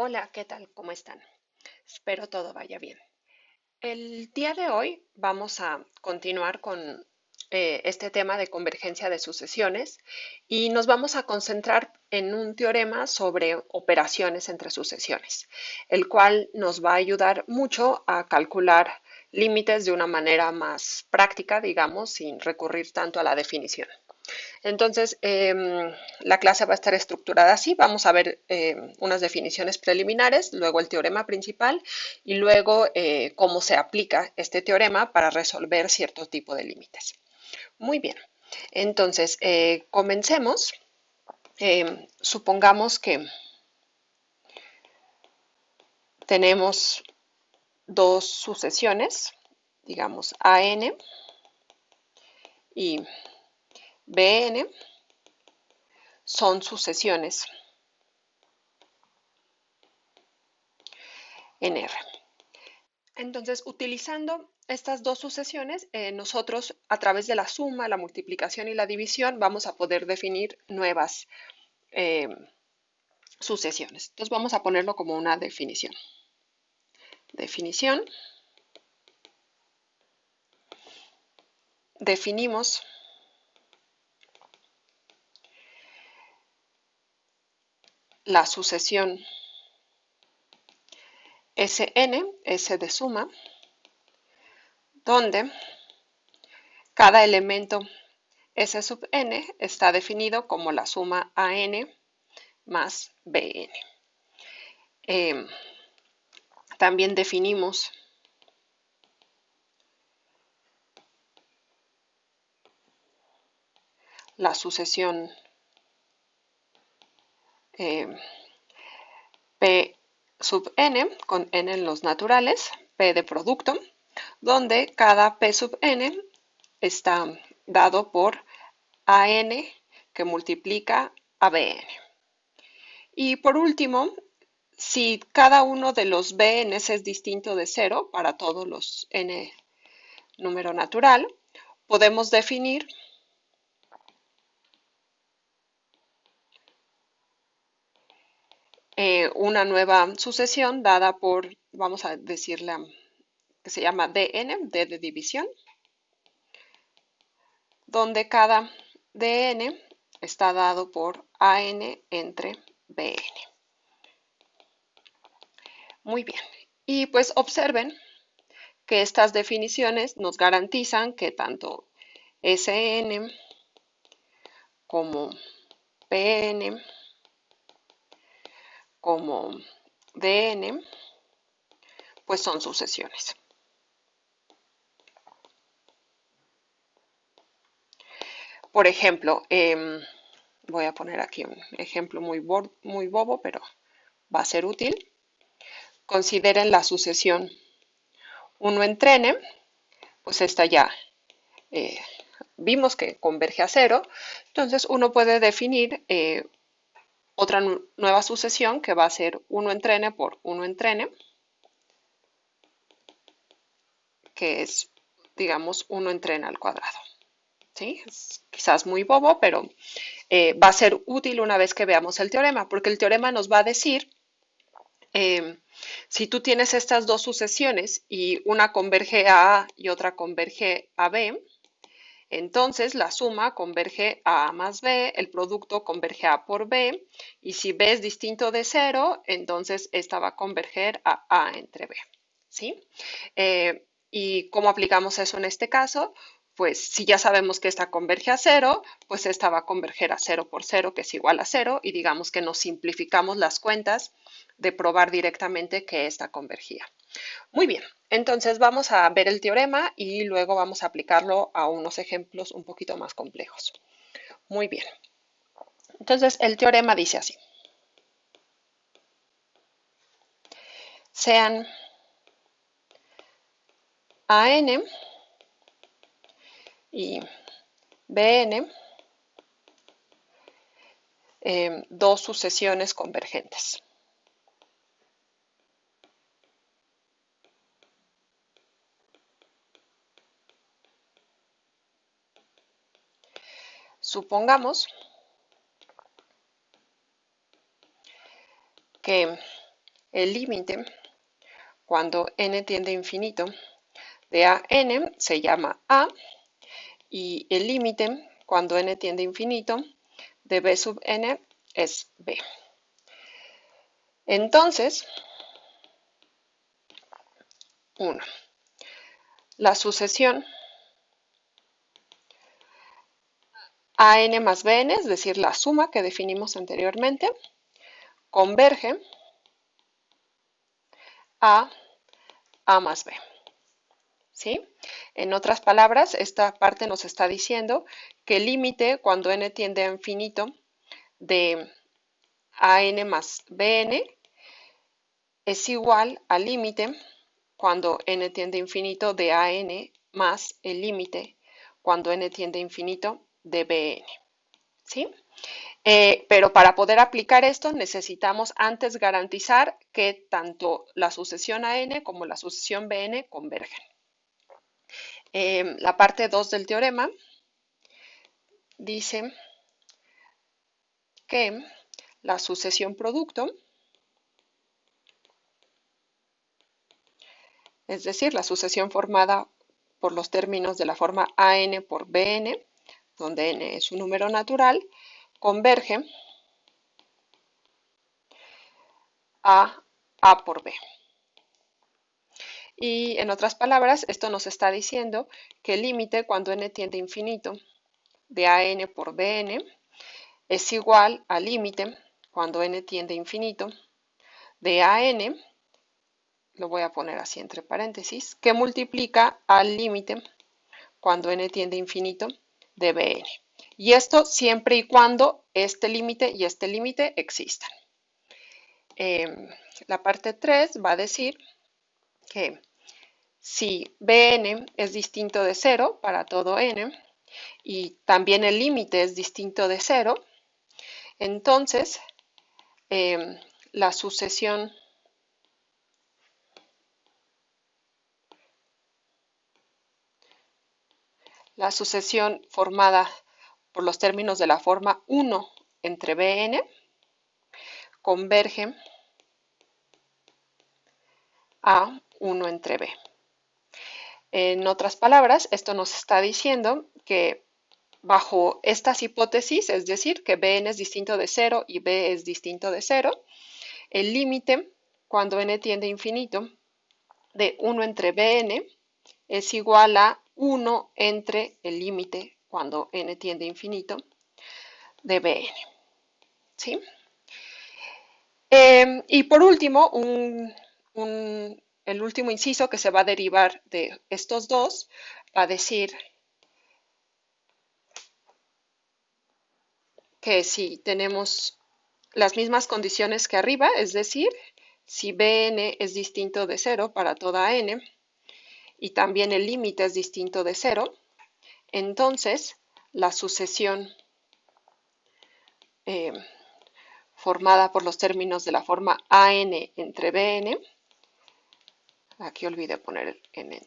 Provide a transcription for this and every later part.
Hola, ¿qué tal? ¿Cómo están? Espero todo vaya bien. El día de hoy vamos a continuar con este tema de convergencia de sucesiones y nos vamos a concentrar en un teorema sobre operaciones entre sucesiones, el cual nos va a ayudar mucho a calcular límites de una manera más práctica, digamos, sin recurrir tanto a la definición. Entonces, la clase va a estar estructurada así. Vamos a ver unas definiciones preliminares, luego el teorema principal y luego cómo se aplica este teorema para resolver cierto tipo de límites. Muy bien. Entonces, comencemos. Supongamos que tenemos dos sucesiones, digamos AN y BN, son sucesiones en R. Entonces, utilizando estas dos sucesiones, nosotros a través de la suma, la multiplicación y la división vamos a poder definir nuevas eh, sucesiones. Entonces, vamos a ponerlo como una definición. Definición. Definimos la sucesión Sn, S de suma, donde cada elemento S sub n está definido como la suma AN más BN. También definimos la sucesión P sub n, con n en los naturales, P de producto, donde cada P sub n está dado por AN que multiplica a BN. Y por último, si cada uno de los BNs es distinto de cero para todos los n número natural, podemos definir una nueva sucesión dada por, vamos a decirle, que se llama Dn, D de división, donde cada Dn está dado por An entre Bn. Muy bien. Y pues observen que estas definiciones nos garantizan que tanto Sn como Pn como Dn pues son sucesiones. Por ejemplo, voy a poner aquí un ejemplo muy bobo, pero va a ser útil. Consideren la sucesión 1 entre n, pues esta ya eh, vimos que converge a 0, entonces uno puede definir otra nueva sucesión que va a ser 1 entre n por 1 entre n, que es, digamos, 1 entre n al cuadrado. ¿Sí? Es quizás muy bobo, pero va a ser útil una vez que veamos el teorema, porque el teorema nos va a decir si tú tienes estas dos sucesiones y una converge a A y otra converge a B, entonces la suma converge a A más B, el producto converge a A por B, y si B es distinto de 0, entonces esta va a converger a A entre B. ¿Sí? ¿Y cómo aplicamos eso en este caso? Pues si ya sabemos que esta converge a 0, pues esta va a converger a 0 por 0, que es igual a 0, y digamos que nos simplificamos las cuentas de probar directamente que esta convergía. Muy bien, entonces vamos a ver el teorema y luego vamos a aplicarlo a unos ejemplos un poquito más complejos. Muy bien, entonces el teorema dice así. Sean AN y BN dos sucesiones convergentes. Supongamos que El límite cuando n tiende a infinito de a n se llama a, y el límite cuando n tiende a infinito de b sub n es b. Entonces, 1. La sucesión an más bn, es decir, la suma que definimos anteriormente, converge a a más b. ¿Sí? En otras palabras, esta parte nos está diciendo que el límite cuando n tiende a infinito de an más bn es igual al límite cuando n tiende a infinito de an más el límite cuando n tiende a infinito de bn. ¿Sí? Pero para poder aplicar esto necesitamos antes garantizar que tanto la sucesión an como la sucesión bn convergen. La parte 2 del teorema dice que la sucesión producto, es decir, la sucesión formada por los términos de la forma an por bn, donde n es un número natural, converge a por b. Y en otras palabras, esto nos está diciendo que el límite cuando n tiende a infinito de an por bn es igual al límite cuando n tiende a infinito de an, lo voy a poner así entre paréntesis, que multiplica al límite cuando n tiende a infinito de bn. Y esto siempre y cuando este límite y este límite existan. La parte 3 va a decir que si bn es distinto de 0 para todo n y también el límite es distinto de 0, entonces la sucesión formada por los términos de la forma 1 entre bn converge a 1 entre b. En otras palabras, esto nos está diciendo que bajo estas hipótesis, es decir, que bn es distinto de 0 y b es distinto de 0, el límite cuando n tiende a infinito de 1 entre bn es igual a 1 entre el límite cuando n tiende a infinito de bn. ¿Sí? Y por último, el último inciso que se va a derivar de estos dos va a decir que si tenemos las mismas condiciones que arriba, es decir, si bn es distinto de 0 para toda n y también el límite es distinto de 0, entonces la sucesión formada por los términos de la forma an entre bn, aquí olvidé poner el n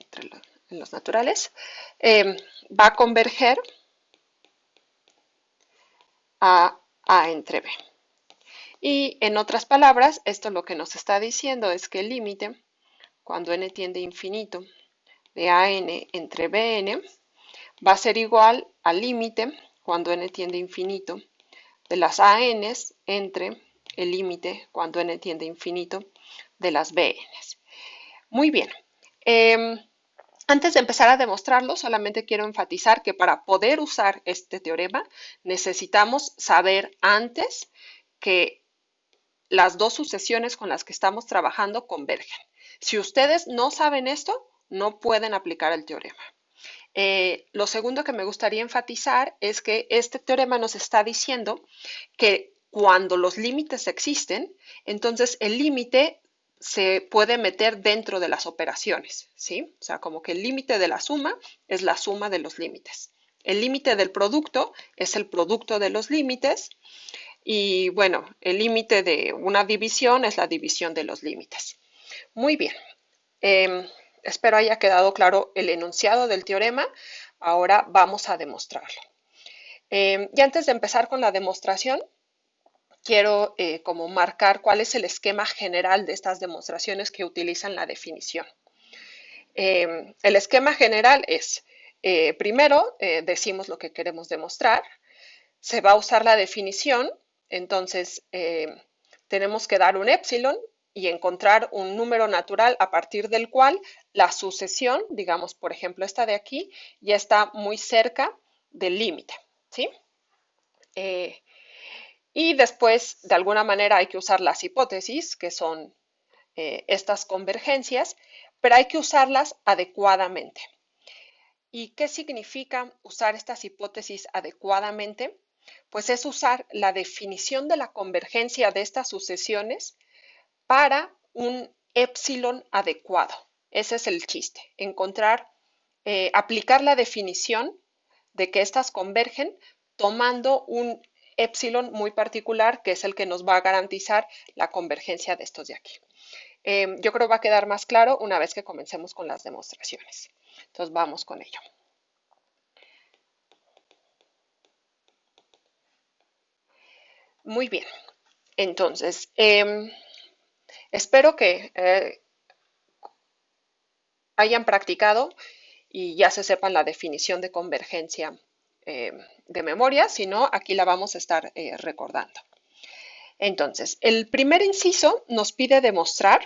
en los naturales, va a converger a entre b. Y en otras palabras, esto lo que nos está diciendo es que el límite, cuando n tiende a infinito, de an entre bn, va a ser igual al límite, cuando n tiende a infinito, de las ans entre el límite, cuando n tiende a infinito, de las bns. Muy bien. Antes de empezar a demostrarlo, solamente quiero enfatizar que para poder usar este teorema necesitamos saber antes que las dos sucesiones con las que estamos trabajando convergen. Si ustedes no saben esto, no pueden aplicar el teorema. Lo segundo que me gustaría enfatizar es que este teorema nos está diciendo que cuando los límites existen, entonces el límite se puede meter dentro de las operaciones, ¿sí? O sea, como que el límite de la suma es la suma de los límites. El límite del producto es el producto de los límites y, bueno, el límite de una división es la división de los límites. Muy bien. Espero haya quedado claro el enunciado del teorema. Ahora vamos a demostrarlo. Y antes de empezar con la demostración, quiero como marcar cuál es el esquema general de estas demostraciones que utilizan la definición. El esquema general es, primero decimos lo que queremos demostrar, se va a usar la definición, entonces tenemos que dar un épsilon y encontrar un número natural a partir del cual la sucesión, digamos por ejemplo esta de aquí, ya está muy cerca del límite, ¿sí? Y después, de alguna manera, hay que usar las hipótesis, que son estas convergencias, pero hay que usarlas adecuadamente. ¿Y qué significa usar estas hipótesis adecuadamente? Pues es usar la definición de la convergencia de estas sucesiones para un épsilon adecuado. Ese es el chiste, encontrar, aplicar la definición de que estas convergen tomando un épsilon muy particular que es el que nos va a garantizar la convergencia de estos de aquí. Yo creo que va a quedar más claro una vez que comencemos con las demostraciones. Entonces vamos con ello. Muy bien, entonces espero que hayan practicado y ya se sepan la definición de convergencia de memoria, si no, aquí la vamos a estar recordando. Entonces, el primer inciso nos pide demostrar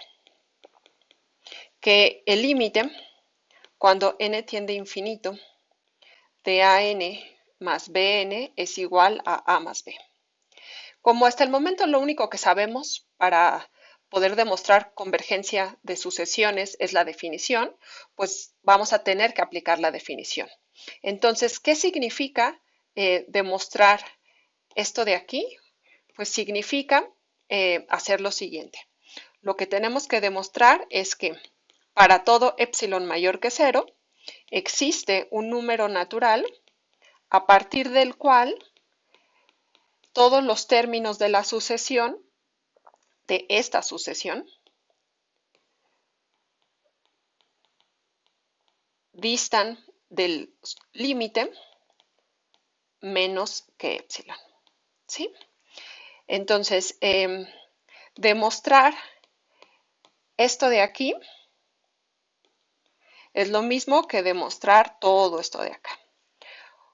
que el límite, cuando n tiende a infinito, de an más bn es igual a más b. Como hasta el momento lo único que sabemos para poder demostrar convergencia de sucesiones es la definición, pues vamos a tener que aplicar la definición. Entonces, ¿qué significa demostrar esto de aquí? Pues significa hacer lo siguiente. Lo que tenemos que demostrar es que para todo épsilon mayor que 0 existe un número natural a partir del cual todos los términos de la sucesión, de esta sucesión, distan del límite menos que épsilon, ¿sí? Entonces, demostrar esto de aquí es lo mismo que demostrar todo esto de acá.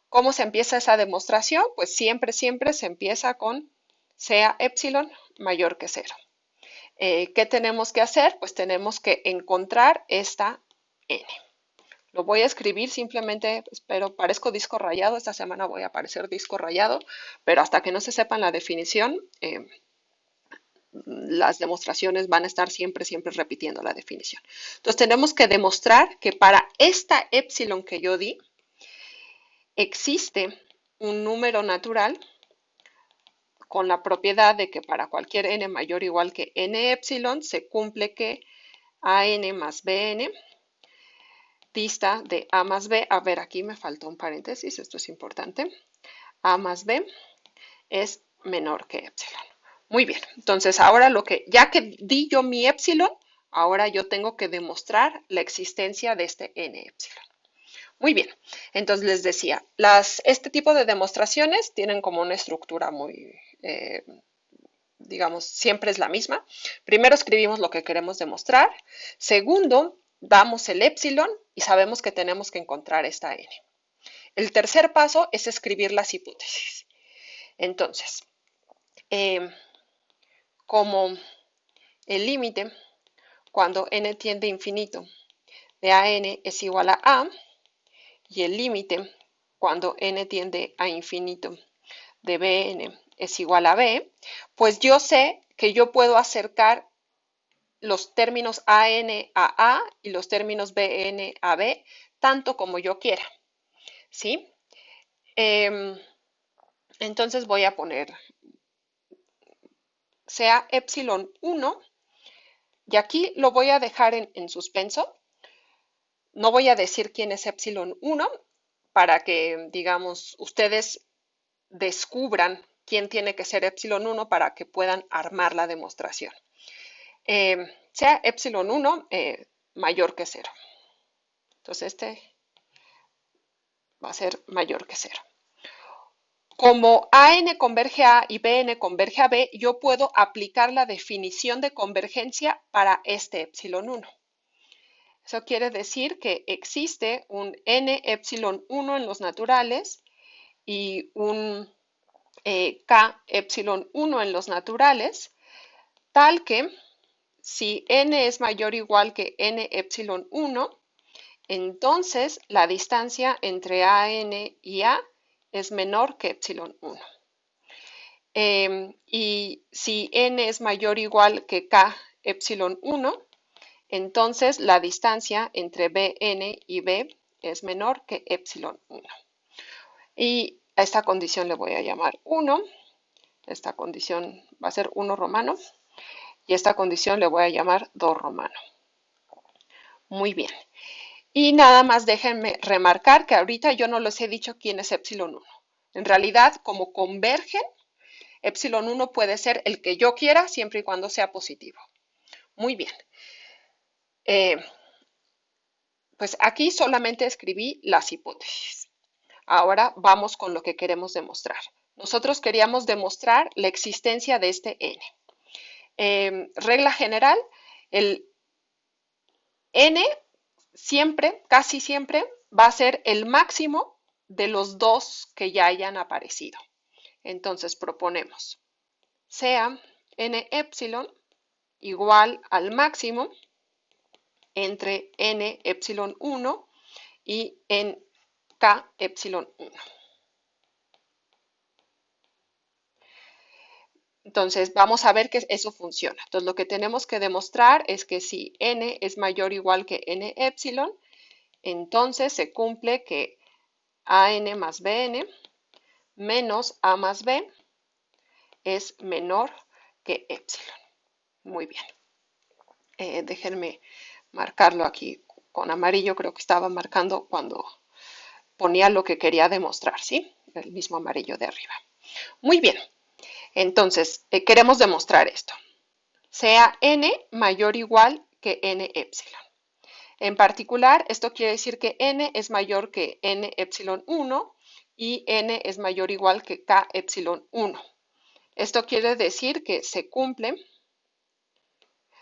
¿Cómo se empieza esa demostración? Pues siempre se empieza con sea épsilon mayor que 0. ¿Qué tenemos que hacer? Pues tenemos que encontrar esta n. Lo voy a escribir simplemente, pero parezco disco rayado, esta semana voy a aparecer disco rayado, pero hasta que no se sepan la definición, las demostraciones van a estar siempre repitiendo la definición. Entonces tenemos que demostrar que para esta épsilon que yo di, existe un número natural con la propiedad de que para cualquier n mayor o igual que n épsilon se cumple que an más bn dista de a más b. A ver, aquí me faltó un paréntesis, esto es importante. A más b es menor que épsilon. Muy bien, entonces ahora ya que di yo mi épsilon, ahora yo tengo que demostrar la existencia de este n épsilon. Muy bien, entonces les decía, este tipo de demostraciones tienen como una estructura muy, digamos, siempre es la misma. Primero escribimos lo que queremos demostrar. Segundo, damos el épsilon y sabemos que tenemos que encontrar esta n. El tercer paso es escribir las hipótesis. Entonces, como el límite, cuando n tiende a infinito, de an es igual a y el límite, cuando n tiende a infinito, de bn es igual a b, pues yo sé que yo puedo acercar los términos an a a y los términos bn a b, tanto como yo quiera, ¿sí? Entonces voy a poner sea épsilon 1, y aquí lo voy a dejar en suspenso. No voy a decir quién es épsilon 1 para que, digamos, ustedes descubran quién tiene que ser épsilon 1 para que puedan armar la demostración. Sea épsilon 1 mayor que 0. Entonces este va a ser mayor que 0. Como AN converge a A y BN converge a B, yo puedo aplicar la definición de convergencia para este epsilon 1. Eso quiere decir que existe un N epsilon 1 en los naturales y un K epsilon 1 en los naturales, tal que si N es mayor o igual que N epsilon 1, entonces la distancia entre AN y A es menor que epsilon 1. Y si N es mayor o igual que K epsilon 1, entonces la distancia entre Bn y B es menor que epsilon 1. Y a esta condición le voy a llamar 1. Esta condición va a ser 1 romano. Y esta condición le voy a llamar 2 romano. Muy bien. Y nada más déjenme remarcar que ahorita yo no les he dicho quién es epsilon 1. En realidad, como convergen, epsilon 1 puede ser el que yo quiera siempre y cuando sea positivo. Muy bien. Pues aquí solamente escribí las hipótesis. Ahora vamos con lo que queremos demostrar. Nosotros queríamos demostrar la existencia de este n. Regla general, el n siempre, casi siempre, va a ser el máximo de los dos que ya hayan aparecido. Entonces proponemos sea n epsilon igual al máximo entre n epsilon 1 y en K epsilon 1. Entonces, vamos a ver que eso funciona. Entonces, lo que tenemos que demostrar es que si n es mayor o igual que n epsilon, entonces se cumple que an más bn menos a más b es menor que epsilon. Muy bien. Déjenme marcarlo aquí con amarillo. Creo que estaba marcando cuando ponía lo que quería demostrar, ¿sí? El mismo amarillo de arriba. Muy bien. Entonces, queremos demostrar esto. Sea n mayor o igual que n epsilon. En particular, esto quiere decir que n es mayor que n epsilon 1 y n es mayor o igual que k epsilon 1. Esto quiere decir que se cumple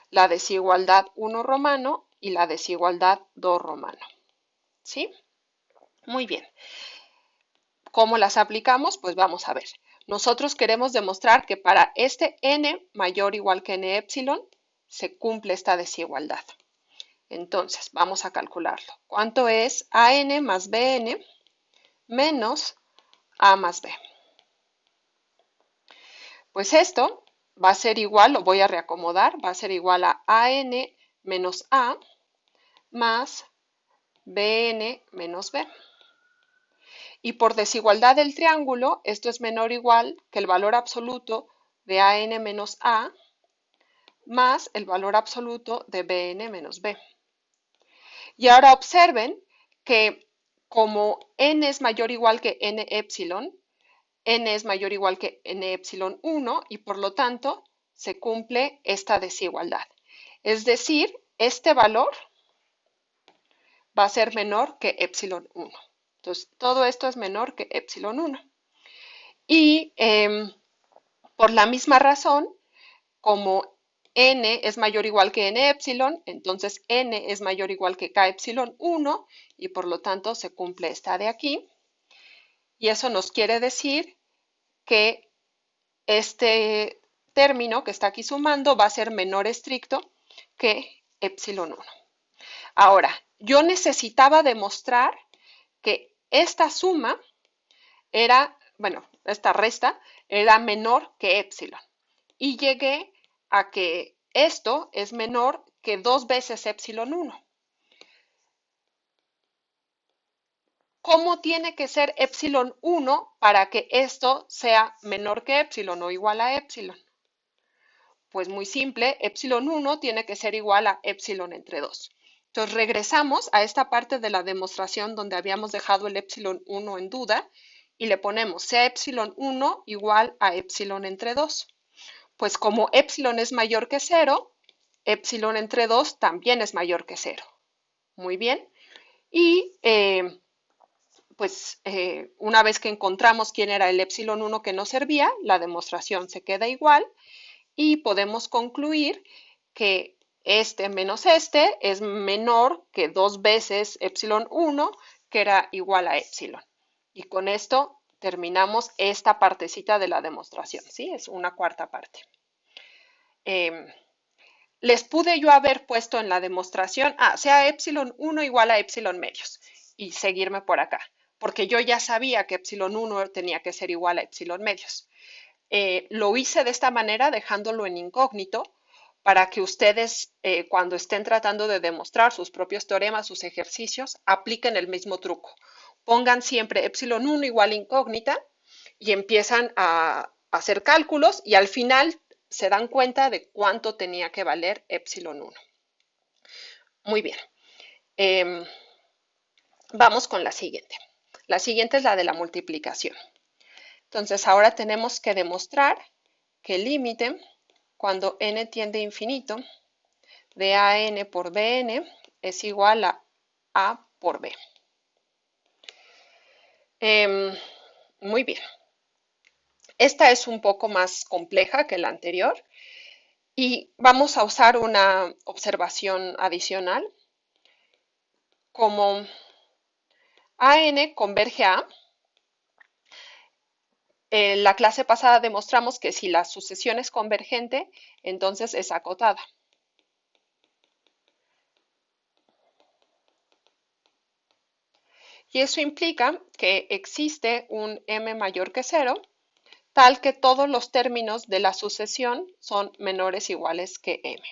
la desigualdad 1 romano y la desigualdad 2 romano. ¿Sí? Muy bien. ¿Cómo las aplicamos? Pues vamos a ver. Nosotros queremos demostrar que para este n mayor o igual que n epsilon se cumple esta desigualdad. Entonces, vamos a calcularlo. ¿Cuánto es an más bn menos a más b? Pues esto va a ser igual, lo voy a reacomodar, va a ser igual a an menos a más bn menos b. Y por desigualdad del triángulo, esto es menor o igual que el valor absoluto de an menos a más el valor absoluto de bn menos b. Y ahora observen que como n es mayor o igual que n epsilon, n es mayor o igual que n epsilon 1 y por lo tanto se cumple esta desigualdad. Es decir, este valor va a ser menor que epsilon 1. Entonces, todo esto es menor que epsilon 1. Y por la misma razón, como n es mayor o igual que n epsilon, entonces n es mayor o igual que k epsilon 1 y por lo tanto se cumple esta de aquí. Y eso nos quiere decir que este término que está aquí sumando va a ser menor estricto que epsilon 1. Ahora, yo necesitaba demostrar que esta suma era, bueno, esta resta era menor que epsilon. Y llegué a que esto es menor que 2 veces epsilon 1. ¿Cómo tiene que ser epsilon 1 para que esto sea menor que epsilon o igual a epsilon? Pues muy simple, epsilon 1 tiene que ser igual a epsilon entre 2. Entonces regresamos a esta parte de la demostración donde habíamos dejado el epsilon 1 en duda y le ponemos sea epsilon 1 igual a epsilon entre 2. Pues como epsilon es mayor que 0, epsilon entre 2 también es mayor que 0. Muy bien. Y pues una vez que encontramos quién era el epsilon 1 que nos servía, la demostración se queda igual y podemos concluir que este menos este es menor que 2 veces epsilon 1, que era igual a epsilon. Y con esto terminamos esta partecita de la demostración, ¿sí? Es una cuarta parte. Les pude yo haber puesto en la demostración, sea epsilon 1 igual a epsilon medios y seguirme por acá, porque yo ya sabía que epsilon 1 tenía que ser igual a epsilon medios. Lo hice de esta manera, dejándolo en incógnito, para que ustedes, cuando estén tratando de demostrar sus propios teoremas, sus ejercicios, apliquen el mismo truco. Pongan siempre epsilon 1 igual a incógnita y empiezan a hacer cálculos y al final se dan cuenta de cuánto tenía que valer epsilon 1. Muy bien. Vamos con la siguiente. La siguiente es la de la multiplicación. Entonces ahora tenemos que demostrar que el límite cuando n tiende a infinito de an por bn es igual a por b. Muy bien. Esta es un poco más compleja que la anterior y vamos a usar una observación adicional. Como an converge a, en la clase pasada demostramos que si la sucesión es convergente, entonces es acotada. Y eso implica que existe un m mayor que 0, tal que todos los términos de la sucesión son menores o iguales que m.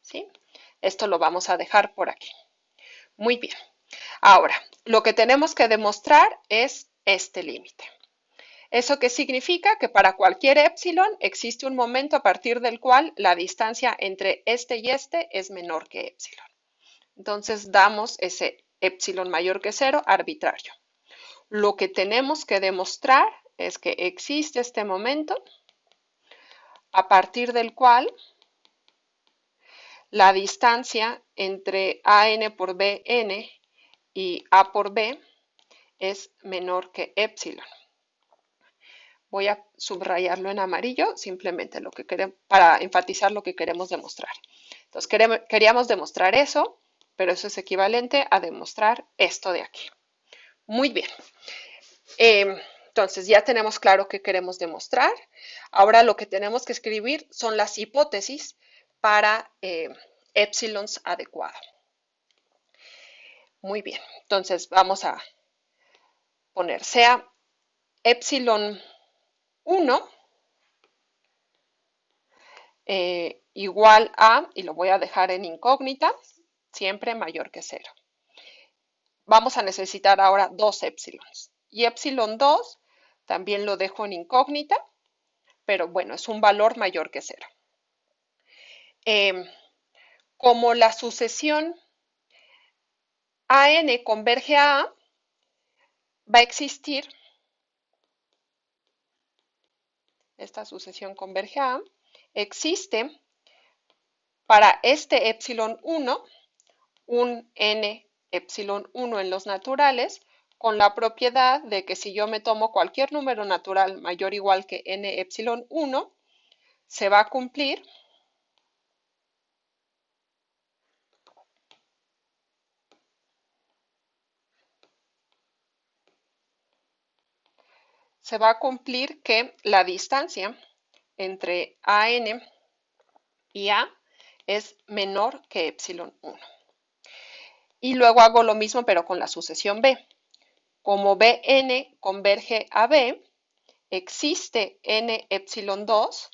¿Sí? Esto lo vamos a dejar por aquí. Muy bien. Ahora, lo que tenemos que demostrar es este límite. ¿Eso qué significa? Que para cualquier epsilon existe un momento a partir del cual la distancia entre este y este es menor que epsilon. Entonces damos ese epsilon mayor que 0 arbitrario. Lo que tenemos que demostrar es que existe este momento a partir del cual la distancia entre an por bn y a por b es menor que epsilon. Voy a subrayarlo en amarillo, simplemente lo que queremos, para enfatizar lo que queremos demostrar. Entonces, queríamos demostrar eso, pero eso es equivalente a demostrar esto de aquí. Muy bien. Entonces, ya tenemos claro qué queremos demostrar. Ahora lo que tenemos que escribir son las hipótesis para épsilons adecuado. Muy bien. Entonces, vamos a poner sea epsilon 1 igual a, y lo voy a dejar en incógnita, siempre mayor que 0. Vamos a necesitar ahora dos épsilons. Y epsilon 2 también lo dejo en incógnita, pero bueno, es un valor mayor que 0. Como la sucesión AN converge a A, va a existir, esta sucesión converge a A, existe para este epsilon 1 un n epsilon 1 en los naturales, con la propiedad de que si yo me tomo cualquier número natural mayor o igual que n epsilon 1, se va a cumplir que la distancia entre an y a es menor que epsilon 1. Y luego hago lo mismo pero con la sucesión b. Como bn converge a b, existe n epsilon 2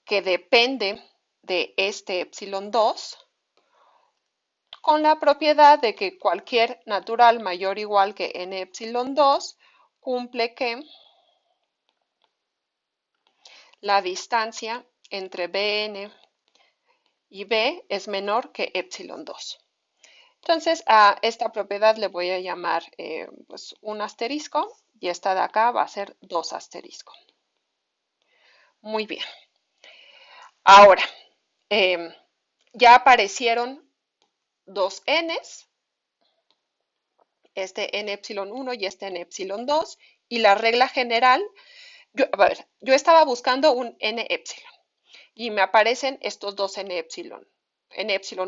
que depende de este epsilon 2 con la propiedad de que cualquier natural mayor o igual que n epsilon 2 cumple que la distancia entre bn y b es menor que epsilon 2. Entonces a esta propiedad le voy a llamar pues un asterisco y esta de acá va a ser 2 asterisco. Muy bien. Ahora, ya aparecieron dos n's este n epsilon 1 y este n epsilon 2, y la regla general, yo estaba buscando un n epsilon, y me aparecen estos dos n epsilon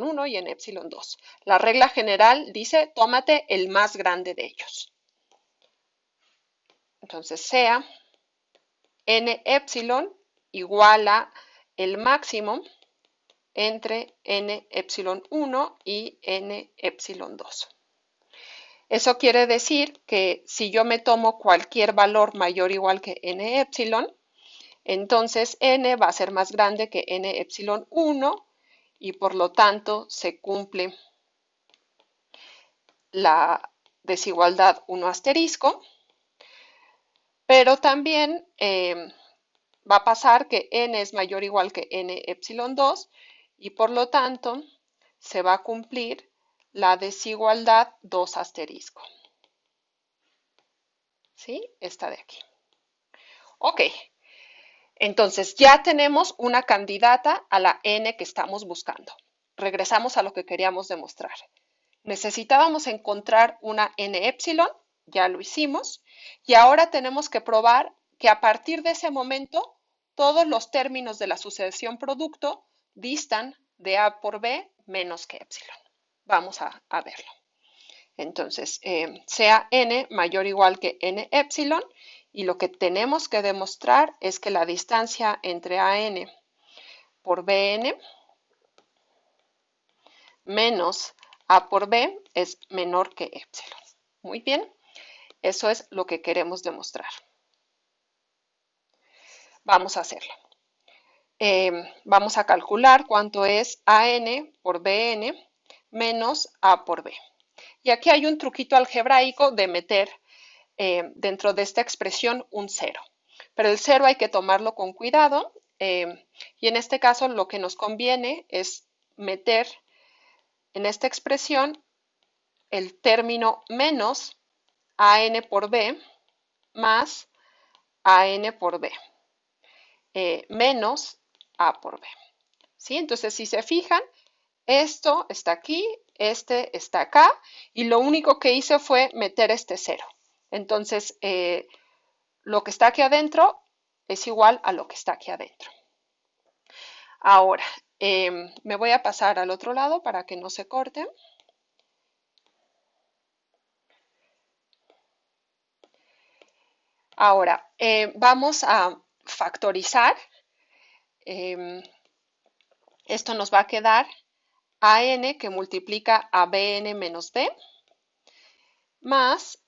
1 y n epsilon 2. La regla general dice, tómate el más grande de ellos. Entonces, sea n epsilon igual a el máximo entre n epsilon 1 y n epsilon 2. Eso quiere decir que si yo me tomo cualquier valor mayor o igual que n epsilon, entonces n va a ser más grande que n epsilon 1 y por lo tanto se cumple la desigualdad 1 asterisco, pero también va a pasar que n es mayor o igual que n epsilon 2 y por lo tanto se va a cumplir la desigualdad 2 asterisco. ¿Sí? Esta de aquí. Ok, entonces ya tenemos una candidata a la n que estamos buscando. Regresamos a lo que queríamos demostrar. Necesitábamos encontrar una n epsilon, ya lo hicimos, y ahora tenemos que probar que a partir de ese momento todos los términos de la sucesión producto distan de a por b menos que epsilon. Vamos a verlo. Entonces, sea n mayor o igual que n epsilon, y lo que tenemos que demostrar es que la distancia entre an por bn menos a por b es menor que epsilon. Muy bien, eso es lo que queremos demostrar. Vamos a hacerlo. Vamos a calcular cuánto es an por bn menos a por b. Y aquí hay un truquito algebraico de meter dentro de esta expresión un 0. Pero el 0 hay que tomarlo con cuidado y en este caso lo que nos conviene es meter en esta expresión el término menos an por b más an por b menos a por b. ¿Sí? Entonces, si se fijan, esto está aquí, este está acá, y lo único que hice fue meter este 0. Entonces, lo que está aquí adentro es igual a lo que está aquí adentro. Ahora, me voy a pasar al otro lado para que no se corte. Ahora, vamos a factorizar. Esto nos va a quedar an que multiplica a bn menos b más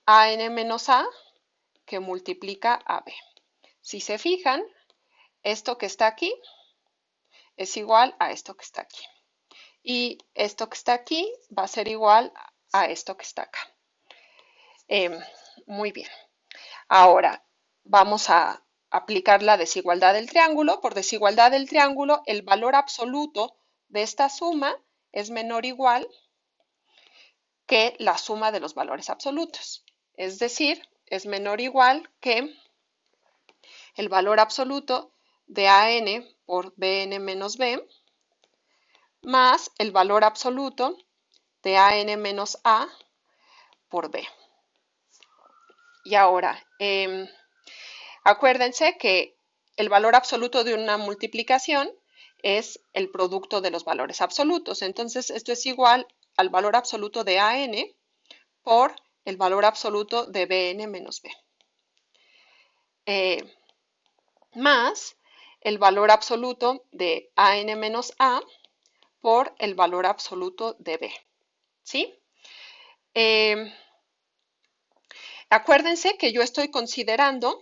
an menos a que multiplica a b. Si se fijan, esto que está aquí es igual a esto que está aquí. Y esto que está aquí va a ser igual a esto que está acá. Muy bien. Ahora vamos a aplicar la desigualdad del triángulo. Por desigualdad del triángulo, el valor absoluto de esta suma es menor o igual que la suma de los valores absolutos. Es decir, es menor o igual que el valor absoluto de an por bn menos b más el valor absoluto de an menos a por b. Y ahora, acuérdense que el valor absoluto de una multiplicación es el producto de los valores absolutos. Entonces, esto es igual al valor absoluto de an por el valor absoluto de bn menos b. Más el valor absoluto de an menos a por el valor absoluto de b. ¿Sí? Acuérdense que yo estoy considerando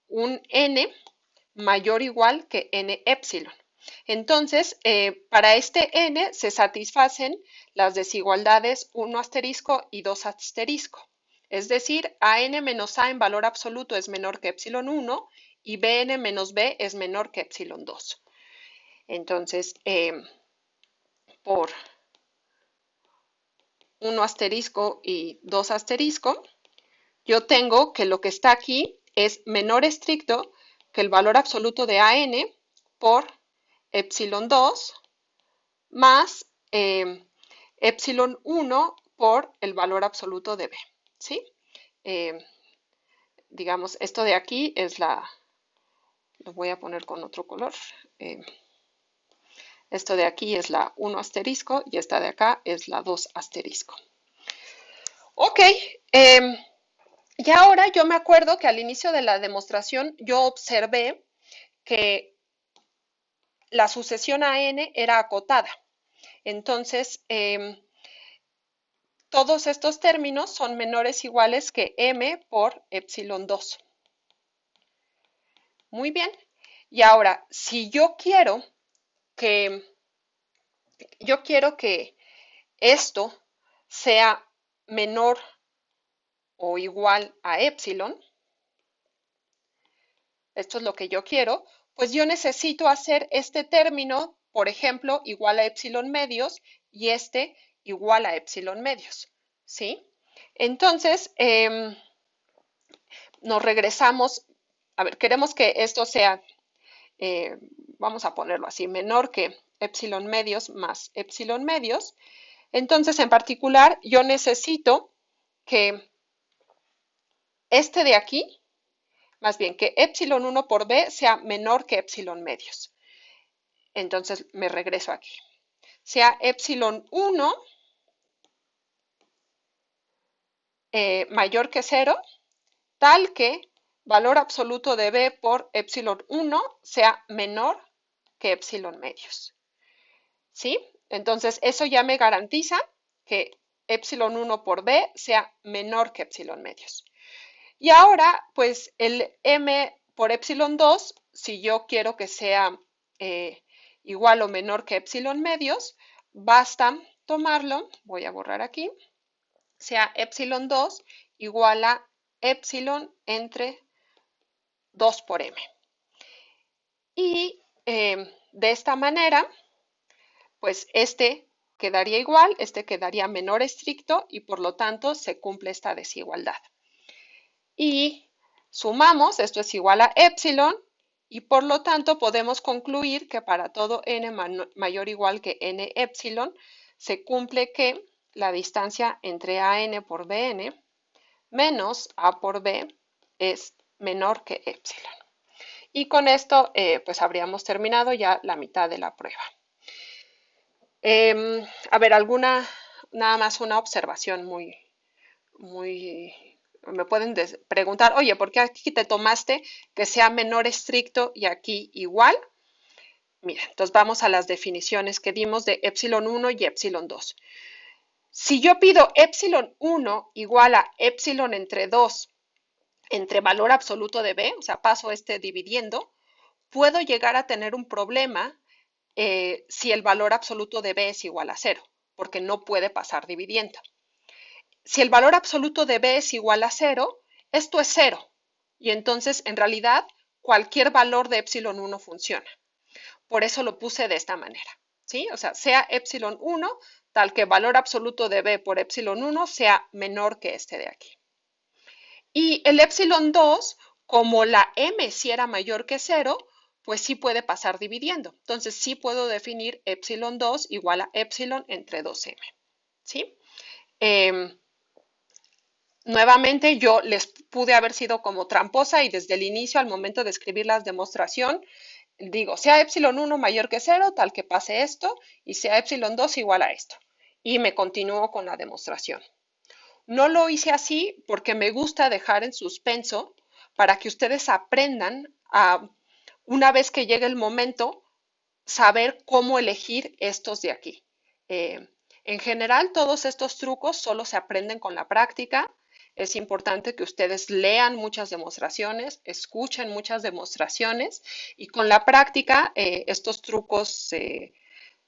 un n mayor o igual que n epsilon. Entonces, para este n se satisfacen las desigualdades 1 asterisco y 2 asterisco. Es decir, an menos a en valor absoluto es menor que epsilon 1 y bn menos b es menor que epsilon 2. Entonces, por 1 asterisco y 2 asterisco, yo tengo que lo que está aquí es menor estricto que el valor absoluto de an por epsilon 2 más epsilon 1 por el valor absoluto de B, ¿sí? Eh, digamos, esto de aquí es lo voy a poner con otro color. Esto de aquí es la 1 asterisco y esta de acá es la 2 asterisco. Ok, y ahora yo me acuerdo que al inicio de la demostración yo observé que la sucesión a n era acotada. Entonces, todos estos términos son menores o iguales que m por epsilon 2. Muy bien. Y ahora, si yo quiero que esto sea menor o igual a epsilon, esto es lo que yo quiero, pues yo necesito hacer este término, por ejemplo, igual a epsilon medios y este igual a epsilon medios, ¿sí? Entonces, nos regresamos, a ver, queremos que esto sea, eh, vamos a ponerlo así, menor que epsilon medios más epsilon medios. Entonces, en particular, yo necesito que este de aquí, más bien que epsilon 1 por b sea menor que epsilon medios. Entonces, me regreso aquí. Sea epsilon 1 mayor que 0, tal que valor absoluto de b por epsilon 1 sea menor que epsilon medios. ¿Sí? Entonces, eso ya me garantiza que epsilon 1 por b sea menor que epsilon medios. Y ahora, pues el m por epsilon 2, si yo quiero que sea igual o menor que epsilon medios, basta tomarlo, voy a borrar aquí, sea epsilon 2 igual a epsilon entre 2 por m. Y de esta manera, pues este quedaría igual, este quedaría menor estricto y por lo tanto se cumple esta desigualdad. Y sumamos, esto es igual a epsilon, y por lo tanto podemos concluir que para todo n mayor o igual que n epsilon, se cumple que la distancia entre an por bn menos a por b es menor que epsilon. Y con esto, pues habríamos terminado ya la mitad de la prueba. A ver, nada más una observación me pueden preguntar, oye, ¿por qué aquí te tomaste que sea menor estricto y aquí igual? Mira, entonces vamos a las definiciones que dimos de epsilon 1 y epsilon 2. Si yo pido epsilon 1 igual a epsilon entre 2 entre valor absoluto de b, o sea, paso dividiendo, puedo llegar a tener un problema si el valor absoluto de b es igual a 0, porque no puede pasar dividiendo. Si el valor absoluto de b es igual a 0, esto es 0. Y entonces, en realidad, cualquier valor de epsilon 1 funciona. Por eso lo puse de esta manera. ¿Sí? O sea epsilon 1 tal que valor absoluto de b por epsilon 1 sea menor que este de aquí. Y el epsilon 2, como la m sí era mayor que 0, pues sí puede pasar dividiendo. Entonces sí puedo definir epsilon 2 igual a epsilon entre 2m. ¿Sí? Nuevamente yo les pude haber sido como tramposa y desde el inicio al momento de escribir la demostración digo, sea epsilon 1 mayor que 0, tal que pase esto, y sea epsilon 2 igual a esto. Y me continúo con la demostración. No lo hice así porque me gusta dejar en suspenso para que ustedes aprendan a, una vez que llegue el momento, saber cómo elegir estos de aquí. En general, todos estos trucos solo se aprenden con la práctica. Es importante que ustedes lean muchas demostraciones, escuchen muchas demostraciones y con la práctica estos trucos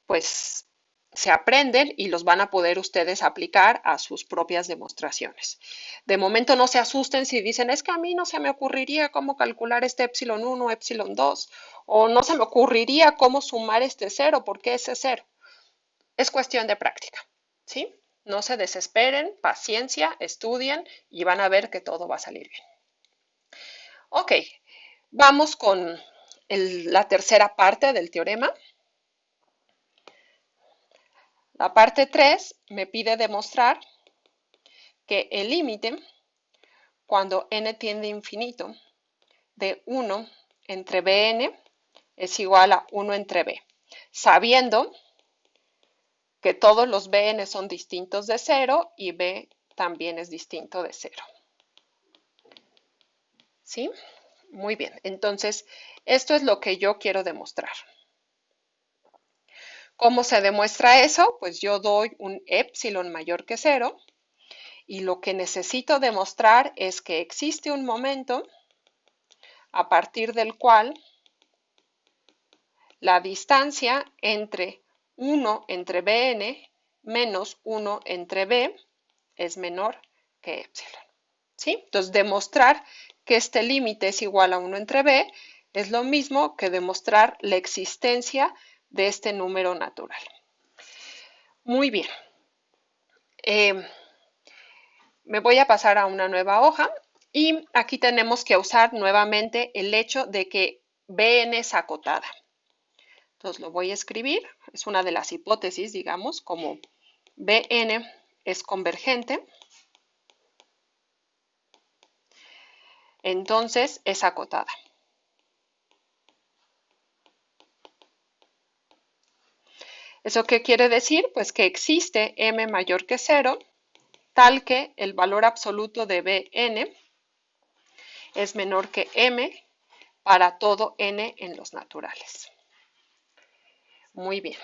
pues se aprenden y los van a poder ustedes aplicar a sus propias demostraciones. De momento no se asusten si dicen, es que a mí no se me ocurriría cómo calcular este epsilon 1, epsilon 2, o no se me ocurriría cómo sumar este 0, porque ese 0. Es cuestión de práctica, ¿sí? No se desesperen, paciencia, estudien y van a ver que todo va a salir bien. Ok, vamos con la tercera parte del teorema. La parte 3 me pide demostrar que el límite cuando n tiende a infinito de 1 entre Bn es igual a 1 entre B, sabiendo que todos los Bn son distintos de 0 y B también es distinto de 0. ¿Sí? Muy bien, entonces esto es lo que yo quiero demostrar. ¿Cómo se demuestra eso? Pues yo doy un epsilon mayor que 0 y lo que necesito demostrar es que existe un momento a partir del cual la distancia entre 1 entre Bn menos 1 entre B es menor que epsilon. ¿Sí? Entonces, demostrar que este límite es igual a 1 entre B es lo mismo que demostrar la existencia de este número natural. Muy bien. Me voy a pasar a una nueva hoja y aquí tenemos que usar nuevamente el hecho de que Bn es acotada. Entonces lo voy a escribir, es una de las hipótesis, digamos, como Bn es convergente, entonces es acotada. ¿Eso qué quiere decir? Pues que existe m mayor que 0, tal que el valor absoluto de Bn es menor que m para todo n en los naturales. Muy bien.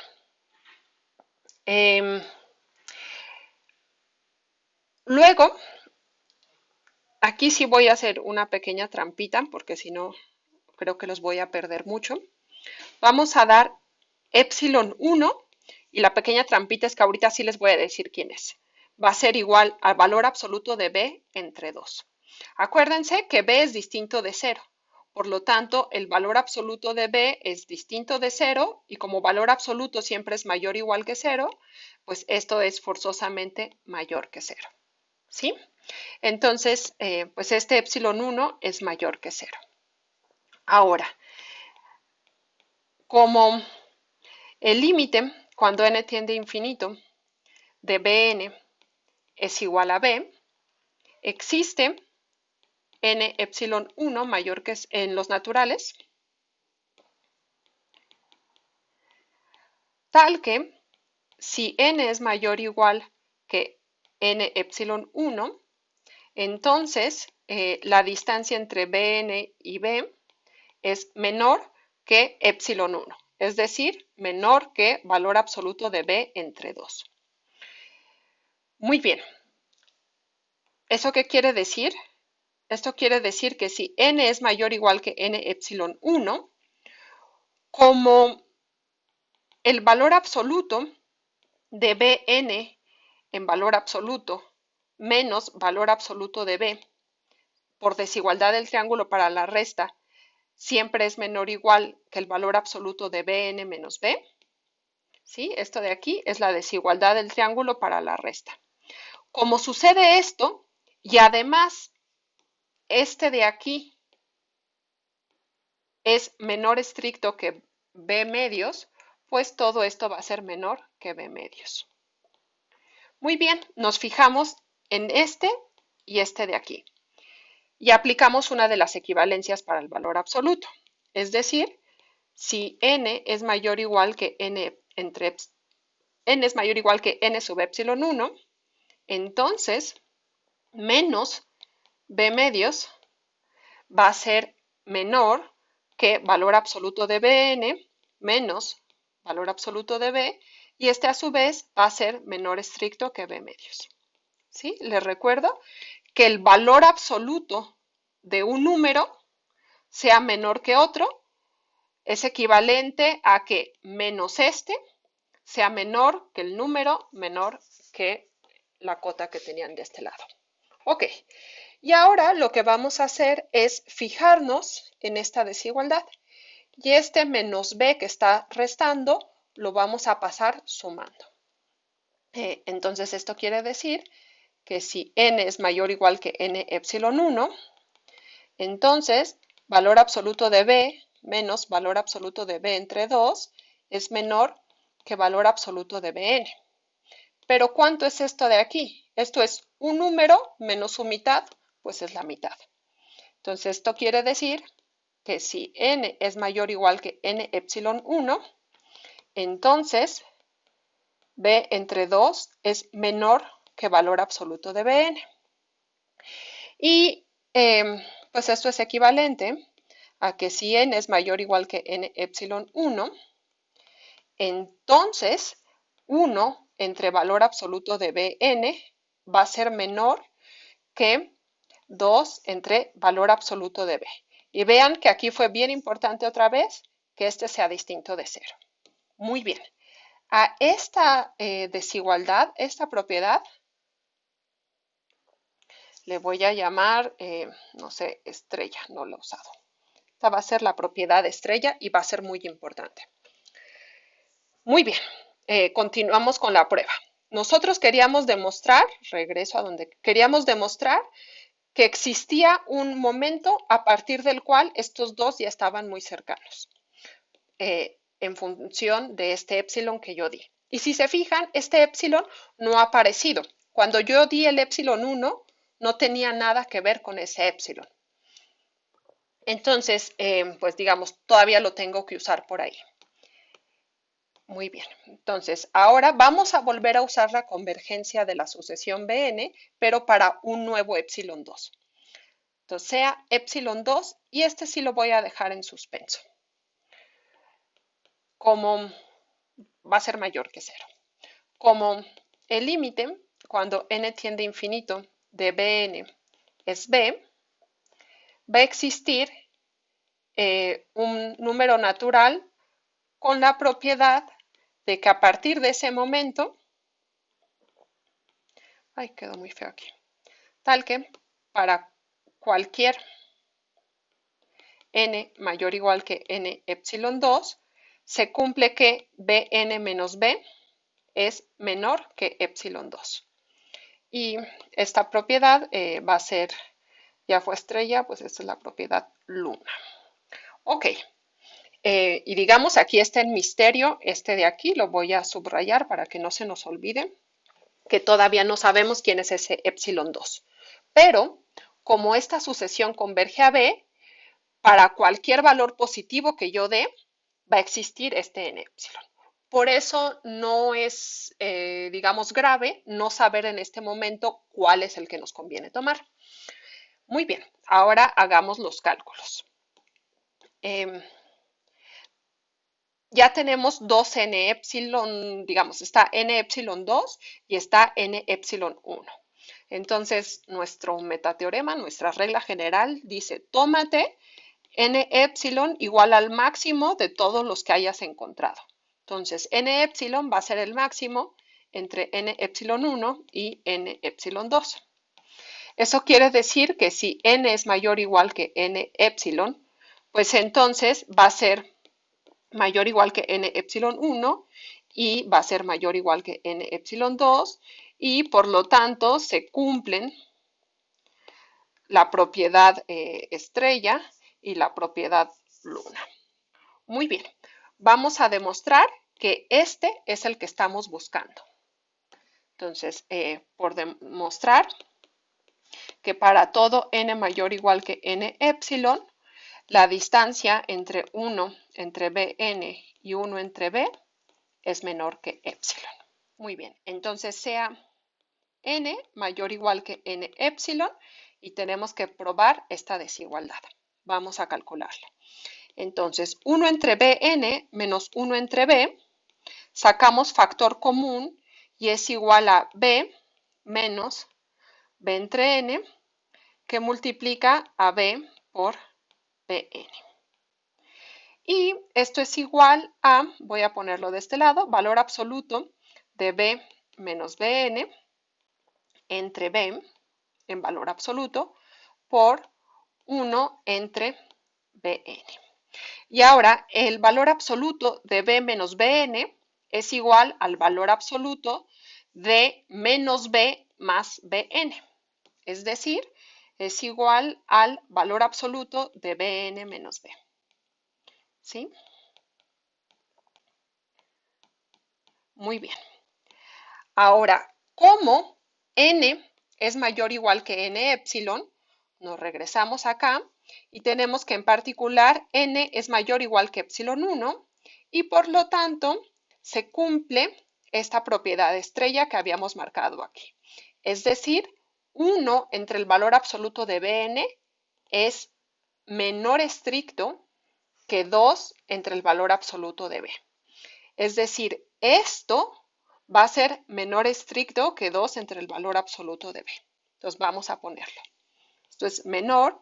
Luego, aquí sí voy a hacer una pequeña trampita, porque si no, creo que los voy a perder mucho. Vamos a dar epsilon 1, y la pequeña trampita es que ahorita sí les voy a decir quién es. Va a ser igual al valor absoluto de b entre 2. Acuérdense que b es distinto de 0. Por lo tanto, el valor absoluto de b es distinto de 0 y como valor absoluto siempre es mayor o igual que 0, pues esto es forzosamente mayor que 0. ¿Sí? Entonces, pues este epsilon 1 es mayor que 0. Ahora, como el límite cuando n tiende a infinito de Bn es igual a B, existe n epsilon 1 mayor que en los naturales, tal que si n es mayor o igual que n epsilon 1, entonces la distancia entre Bn y B es menor que epsilon 1, es decir, menor que valor absoluto de B entre 2. Muy bien. ¿Eso qué quiere decir? Esto quiere decir que si n es mayor o igual que n epsilon 1, como el valor absoluto de Bn en valor absoluto menos valor absoluto de B por desigualdad del triángulo para la resta siempre es menor o igual que el valor absoluto de Bn menos B. ¿Sí? Esto de aquí es la desigualdad del triángulo para la resta. Como sucede esto, y además este de aquí es menor estricto que B medios, pues todo esto va a ser menor que B medios. Muy bien, nos fijamos en este y este de aquí. Y aplicamos una de las equivalencias para el valor absoluto. Es decir, si n es mayor o igual que n entre n es mayor o igual que n sub epsilon 1, entonces menos B medios va a ser menor que valor absoluto de Bn menos valor absoluto de B, y este a su vez va a ser menor estricto que B medios. ¿Sí? Les recuerdo que el valor absoluto de un número sea menor que otro es equivalente a que menos este sea menor que el número menor que la cota que tenían de este lado. Ok, y ahora lo que vamos a hacer es fijarnos en esta desigualdad. Y este menos b que está restando lo vamos a pasar sumando. Entonces esto quiere decir que si n es mayor o igual que n epsilon 1, entonces valor absoluto de b menos valor absoluto de b entre 2 es menor que valor absoluto de Bn. Pero ¿cuánto es esto de aquí? Esto es un número menos su mitad, pues es la mitad. Entonces, esto quiere decir que si n es mayor o igual que n epsilon 1, entonces b entre 2 es menor que valor absoluto de Bn. Y pues esto es equivalente a que si n es mayor o igual que n epsilon 1, entonces 1 entre valor absoluto de Bn va a ser menor que 2 entre valor absoluto de B. Y vean que aquí fue bien importante otra vez que este sea distinto de 0. Muy bien. A esta desigualdad, esta propiedad, le voy a llamar, no sé, estrella, no lo he usado. Esta va a ser la propiedad estrella y va a ser muy importante. Muy bien, continuamos con la prueba. Nosotros queríamos demostrar, regreso a donde queríamos demostrar, que existía un momento a partir del cual estos dos ya estaban muy cercanos, en función de este epsilon que yo di. Y si se fijan, este epsilon no ha aparecido. Cuando yo di el epsilon 1, no tenía nada que ver con ese epsilon. Entonces, pues digamos, todavía lo tengo que usar por ahí. Muy bien, entonces ahora vamos a volver a usar la convergencia de la sucesión Bn, pero para un nuevo epsilon 2. Entonces sea epsilon 2 y este sí lo voy a dejar en suspenso. Como va a ser mayor que 0. Como el límite, cuando n tiende a infinito, de Bn es B, va a existir un número natural con la propiedad de que a partir de ese momento, ay, quedó muy feo aquí, tal que para cualquier n mayor o igual que n epsilon 2, se cumple que Bn menos B es menor que epsilon 2. Y esta propiedad va a ser, ya fue estrella, pues esta es la propiedad luna. Ok, y digamos aquí está el misterio, este de aquí lo voy a subrayar para que no se nos olvide, que todavía no sabemos quién es ese epsilon 2. Pero, como esta sucesión converge a B, para cualquier valor positivo que yo dé, va a existir este n epsilon. Por eso no es, digamos, grave no saber en este momento cuál es el que nos conviene tomar. Muy bien, ahora hagamos los cálculos. Ya tenemos dos n epsilon, digamos, está n epsilon 2 y está n epsilon 1. Entonces, nuestro metateorema, nuestra regla general dice, tómate n epsilon igual al máximo de todos los que hayas encontrado. Entonces, n epsilon va a ser el máximo entre n epsilon 1 y n epsilon 2. Eso quiere decir que si n es mayor o igual que n epsilon, pues entonces va a ser mayor o igual que n epsilon 1 y va a ser mayor o igual que n epsilon 2 y por lo tanto se cumplen la propiedad estrella y la propiedad luna. Muy bien, vamos a demostrar que este es el que estamos buscando. Entonces, por demostrar que para todo n mayor o igual que n epsilon, la distancia entre 1 entre Bn y 1 entre B es menor que epsilon. Muy bien, entonces sea n mayor o igual que n epsilon y tenemos que probar esta desigualdad. Vamos a calcularla. Entonces, 1 entre Bn menos 1 entre B, sacamos factor común y es igual a B menos B entre N, que multiplica a B por Bn. Y esto es igual a, voy a ponerlo de este lado, valor absoluto de B menos Bn entre B en valor absoluto por 1 entre Bn. Y ahora el valor absoluto de B menos Bn es igual al valor absoluto de menos B más Bn. Es decir, es igual al valor absoluto de Bn menos B. ¿Sí? Muy bien. Ahora, como n es mayor o igual que n epsilon, nos regresamos acá y tenemos que en particular n es mayor o igual que epsilon 1 y por lo tanto se cumple esta propiedad estrella que habíamos marcado aquí. Es decir, 1 entre el valor absoluto de Bn es menor estricto que 2 entre el valor absoluto de B. Es decir, esto va a ser menor estricto que 2 entre el valor absoluto de B. Entonces vamos a ponerlo. Esto es menor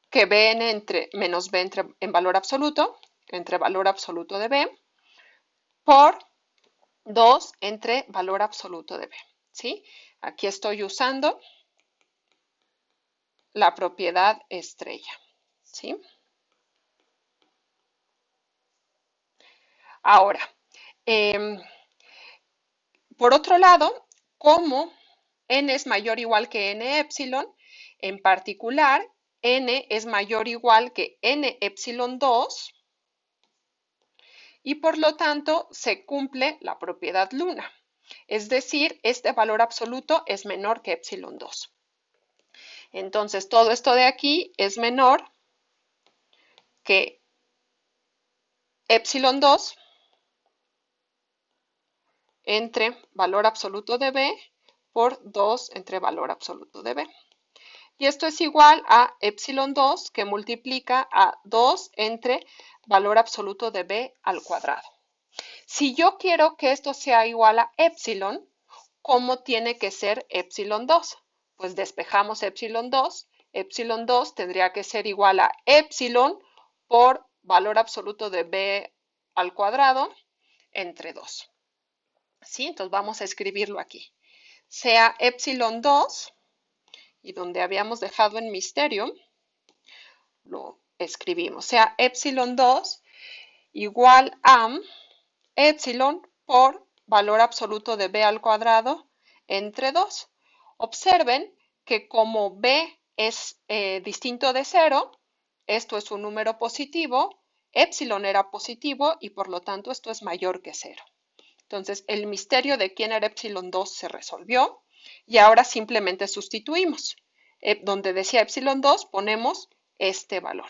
que Bn entre menos B en valor absoluto, entre valor absoluto de B, por 2 entre valor absoluto de B. ¿Sí? Aquí estoy usando la propiedad estrella. ¿Sí? Ahora, por otro lado, como n es mayor o igual que n epsilon, en particular, n es mayor o igual que n epsilon 2 y por lo tanto se cumple la propiedad luna. Es decir, este valor absoluto es menor que epsilon 2. Entonces, todo esto de aquí es menor que epsilon 2 entre valor absoluto de B por 2 entre valor absoluto de B. Y esto es igual a epsilon 2 que multiplica a 2 entre valor absoluto de B al cuadrado. Si yo quiero que esto sea igual a epsilon, ¿cómo tiene que ser epsilon 2? Pues despejamos epsilon 2. Epsilon 2 tendría que ser igual a epsilon por valor absoluto de B al cuadrado entre 2. ¿Sí? Entonces vamos a escribirlo aquí. Sea epsilon 2, y donde habíamos dejado en misterio, lo escribimos. Sea epsilon 2 igual a epsilon por valor absoluto de B al cuadrado entre 2. Observen que como B es distinto de 0, esto es un número positivo, epsilon era positivo y por lo tanto esto es mayor que 0. Entonces, el misterio de quién era epsilon 2 se resolvió y ahora simplemente sustituimos. Donde decía epsilon 2 ponemos este valor.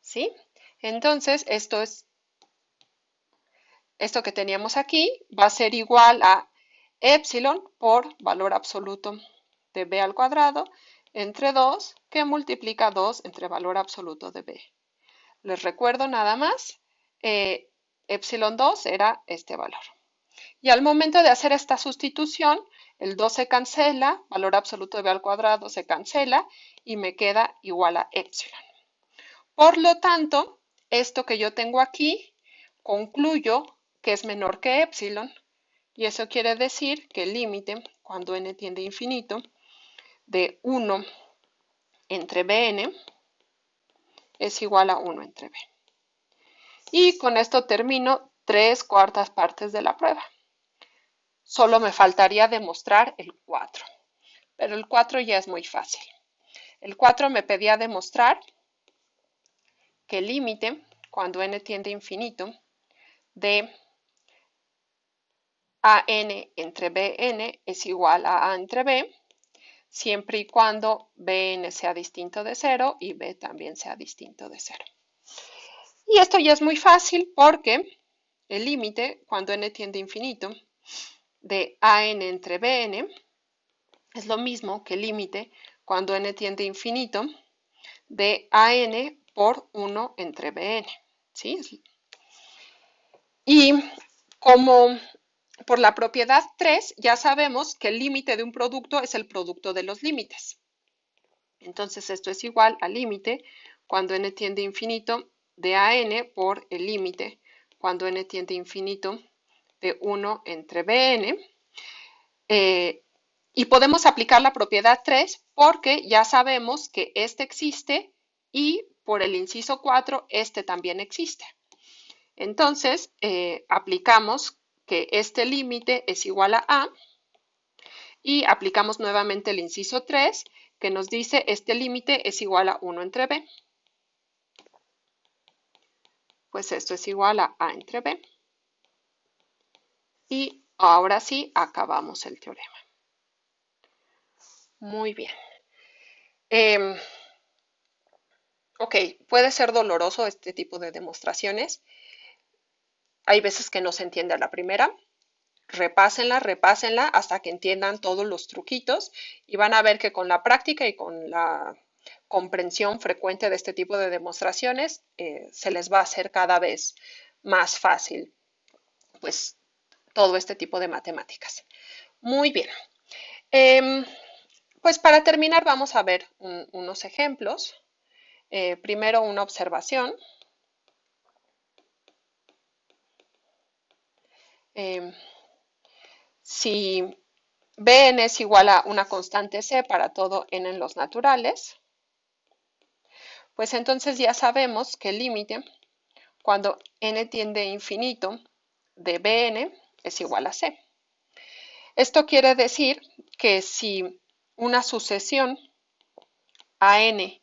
¿Sí? Entonces, esto que teníamos aquí va a ser igual a epsilon por valor absoluto de B al cuadrado entre 2 que multiplica 2 entre valor absoluto de B. Les recuerdo nada más, epsilon 2 era este valor. Y al momento de hacer esta sustitución, el 2 se cancela, valor absoluto de B al cuadrado se cancela y me queda igual a epsilon. Por lo tanto, esto que yo tengo aquí, concluyo que es menor que epsilon y eso quiere decir que el límite, cuando n tiende a infinito, de 1 entre Bn es igual a 1 entre B. Y con esto termino 3/4 partes de la prueba. Solo me faltaría demostrar el 4, pero el 4 ya es muy fácil. El 4 me pedía demostrar que el límite, cuando n tiende a infinito, de AN entre BN es igual a A entre B, siempre y cuando BN sea distinto de 0 y B también sea distinto de 0. Y esto ya es muy fácil porque el límite, cuando n tiende a infinito, de AN entre BN es lo mismo que el límite cuando n tiende a infinito de AN por 1 entre BN. ¿Sí? Y como por la propiedad 3 ya sabemos que el límite de un producto es el producto de los límites. Entonces esto es igual al límite cuando n tiende a infinito de AN por el límite cuando n tiende a infinito de 1 entre Bn. Y podemos aplicar la propiedad 3 porque ya sabemos que este existe y por el inciso 4 este también existe. Entonces, aplicamos que este límite es igual a y aplicamos nuevamente el inciso 3 que nos dice este límite es igual a 1 entre B. Pues esto es igual a entre B. Y Ahora sí, acabamos el teorema. Muy bien. Em, ok, puede ser doloroso este tipo de demostraciones. Hay veces que no se entiende a la primera. Repásenla, repásenla hasta que entiendan todos los truquitos y van a ver que con la práctica y con la comprensión frecuente de este tipo de demostraciones se les va a hacer cada vez más fácil pues todo este tipo de matemáticas. Muy bien. Eh, pues para terminar vamos a ver unos ejemplos. Primero una observación. Eh, si Bn es igual a una constante c para todo n en los naturales, pues entonces ya sabemos que el límite cuando n tiende a infinito de Bn es igual a c. Esto quiere decir que si una sucesión AN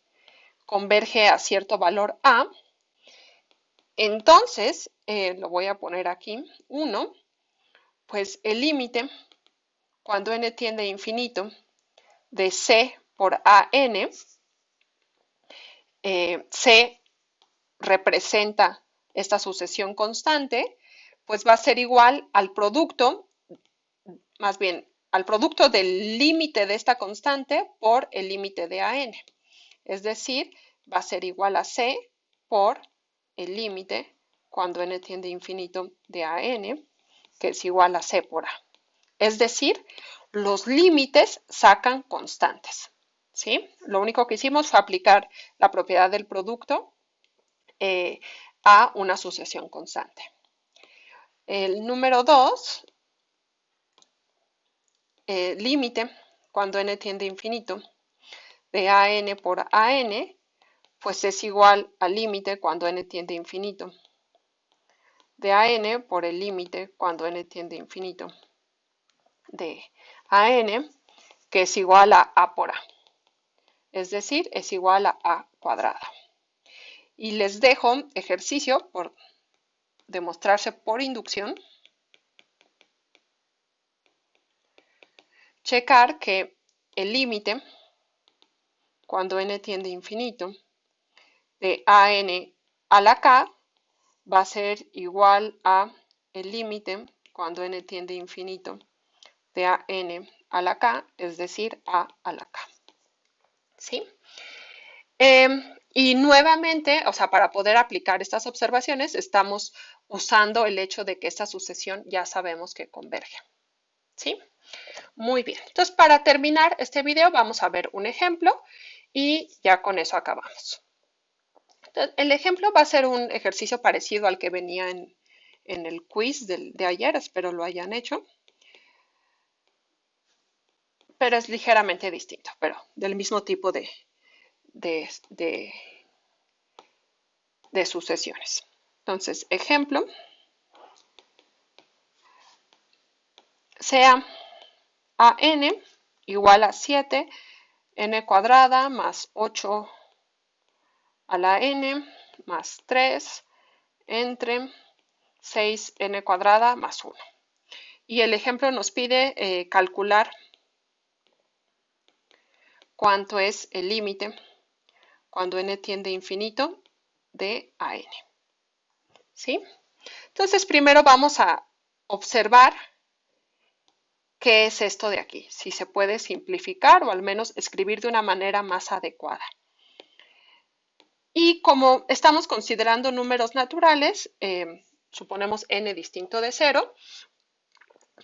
converge a cierto valor A, entonces, lo voy a poner aquí, 1, pues el límite cuando n tiende a infinito de c por AN, c representa esta sucesión constante, pues va a ser igual al producto, más bien al producto del límite de esta constante por el límite de AN. Es decir, va a ser igual a C por el límite cuando n tiende a infinito de AN, que es igual a C por A. Es decir, los límites sacan constantes. ¿Sí? Lo único que hicimos fue aplicar la propiedad del producto a una sucesión constante. El número 2, límite cuando n tiende a infinito de AN por AN, pues es igual al límite cuando n tiende a infinito de AN por el límite cuando n tiende a infinito de AN, que es igual a A por A. Es decir, es igual a A cuadrada. Y les dejo ejercicio por demostrarse por inducción. Checar que el límite cuando n tiende a infinito de AN a la K va a ser igual a el límite cuando n tiende a infinito de AN a la K, es decir, a la K. ¿Sí? Y nuevamente, o sea, para poder aplicar estas observaciones, estamos usando el hecho de que esta sucesión ya sabemos que converge. ¿Sí? Muy bien. Entonces, para terminar este video, vamos a ver un ejemplo y ya con eso acabamos. Entonces, el ejemplo va a ser un ejercicio parecido al que venía en el quiz de ayer, espero lo hayan hecho. Pero es ligeramente distinto, pero del mismo tipo de sucesiones. Entonces, ejemplo, sea AN igual a 7 n cuadrada más 8 a la n más 3 entre 6n cuadrada más 1. Y el ejemplo nos pide calcular cuánto es el límite cuando n tiende a infinito de AN. ¿Sí? Entonces, primero vamos a observar qué es esto de aquí, si se puede simplificar o al menos escribir de una manera más adecuada. Y como estamos considerando números naturales, suponemos n distinto de 0,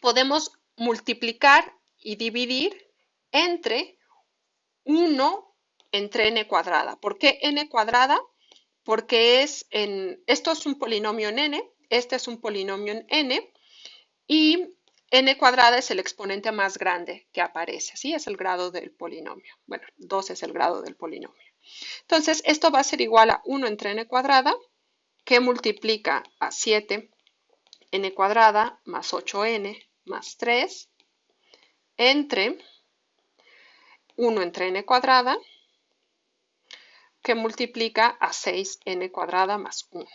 podemos multiplicar y dividir entre 1 entre n cuadrada. ¿Por qué n cuadrada? Porque esto es un polinomio en n, este es un polinomio en n, y n cuadrada es el exponente más grande que aparece, ¿sí? Es el grado del polinomio. Bueno, 2 es el grado del polinomio. Entonces, esto va a ser igual a 1 entre n cuadrada, que multiplica a 7 n cuadrada más 8n más 3 entre 1 entre n cuadrada, que multiplica a 6n cuadrada más 1.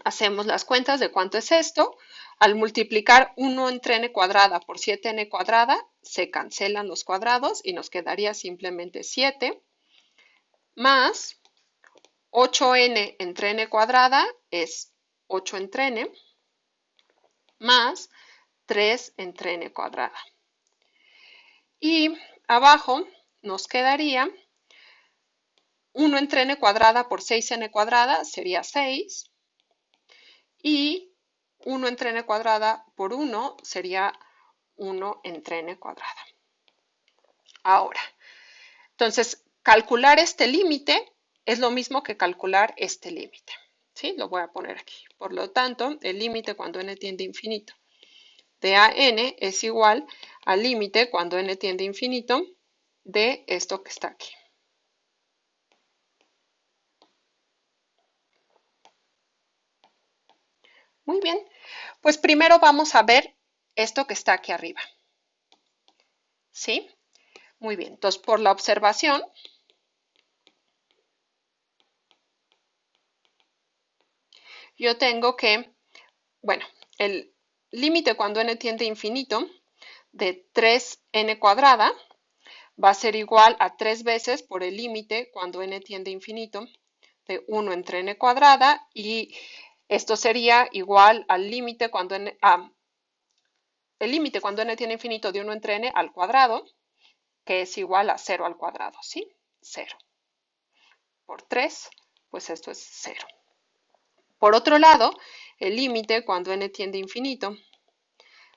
Hacemos las cuentas de cuánto es esto. Al multiplicar 1 entre n cuadrada por 7n cuadrada, se cancelan los cuadrados y nos quedaría simplemente 7 más 8n entre n cuadrada es 8 entre n más 3 entre n cuadrada. Y abajo nos quedaría 1 entre n cuadrada por 6n cuadrada sería 6 y 1 entre n cuadrada por 1 sería 1 entre n cuadrada. Ahora, entonces, calcular este límite es lo mismo que calcular este límite. ¿Sí? Lo voy a poner aquí. Por lo tanto, el límite cuando n tiende a infinito de a n es igual al límite cuando n tiende a infinito de esto que está aquí. Muy bien, pues primero vamos a ver esto que está aquí arriba. ¿Sí? Muy bien, entonces por la observación, yo tengo que, bueno, el límite cuando n tiende a infinito de 3n cuadrada va a ser igual a 3 veces por el límite cuando n tiende a infinito de 1 entre n cuadrada y esto sería igual al límite cuando n, el límite cuando n tiende a infinito de 1 entre n al cuadrado, que es igual a 0 al cuadrado, ¿sí? 0 por 3, pues esto es 0. Por otro lado, el límite cuando n tiende a infinito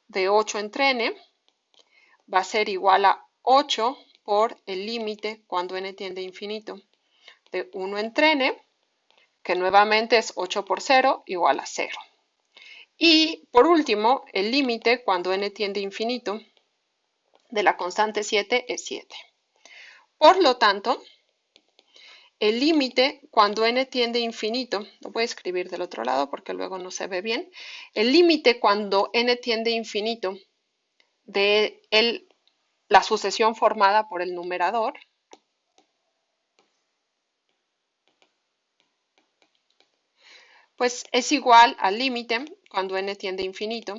de 8 entre n va a ser igual a 8 por el límite cuando n tiende a infinito de 1 entre n, que nuevamente es 8 por 0 igual a 0. Y por último, el límite cuando n tiende a infinito de la constante 7 es 7. Por lo tanto, el límite cuando n tiende a infinito, lo voy a escribir del otro lado porque luego no se ve bien, el límite cuando n tiende a infinito de la sucesión formada por el numerador pues es igual al límite cuando n tiende a infinito